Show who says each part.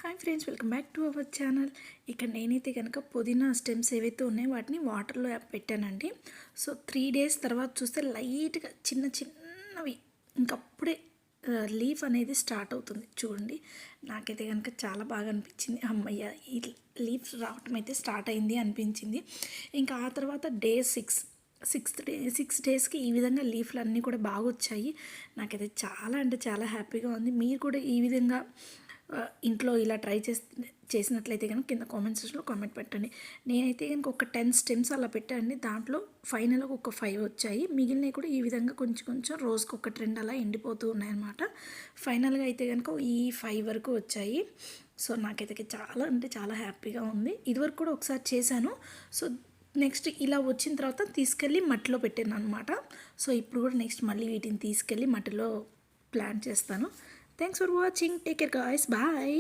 Speaker 1: Hi friends, welcome back to our channel. ఇక్కడ నేనైతే కనుక పుదీనా స్టెమ్స్ ఏవైతే ఉన్నాయో వాటిని వాటర్లో పెట్టానండి. సో 3 days తర్వాత చూస్తే లైట్గా చిన్న చిన్నవి ఇంకప్పుడే లీఫ్ అనేది స్టార్ట్ అవుతుంది చూడండి. నాకైతే కనుక చాలా బాగా అనిపించింది. అమ్మయ్య, ఈ లీఫ్ రావటం అయితే స్టార్ట్ అయింది అనిపించింది. ఇంకా ఆ తర్వాత సిక్స్ డేస్కి ఈ విధంగా లీఫ్లు అన్నీ కూడా బాగా వచ్చాయి. నాకైతే చాలా అంటే చాలా హ్యాపీగా ఉంది. మీరు కూడా ఈ విధంగా ఇంట్లో ఇలా ట్రై చేసినట్లయితే కనుక కింద కామెంట్ సెక్షన్లో కామెంట్ పెట్టండి. నేనైతే కనుక ఒక 10 stems అలా పెట్టండి. దాంట్లో ఫైనల్గా ఒక 5 వచ్చాయి. మిగిలినవి కూడా ఈ విధంగా కొంచెం కొంచెం రోజుకి ఒక 2 అలా ఎండిపోతూ ఉన్నాయన్నమాట. ఫైనల్గా అయితే కనుక ఈ 5 వరకు వచ్చాయి. సో నాకైతే చాలా అంటే చాలా హ్యాపీగా ఉంది. ఇదివరకు కూడా ఒకసారి చేశాను. సో నెక్స్ట్ ఇలా వచ్చిన తర్వాత తీసుకెళ్ళి మట్టిలో పెట్టాను అనమాట. సో ఇప్పుడు కూడా నెక్స్ట్ మళ్ళీ వీటిని తీసుకెళ్ళి మట్టిలో ప్లాంట్ చేస్తాను. Thanks for watching. Take care guys. Bye.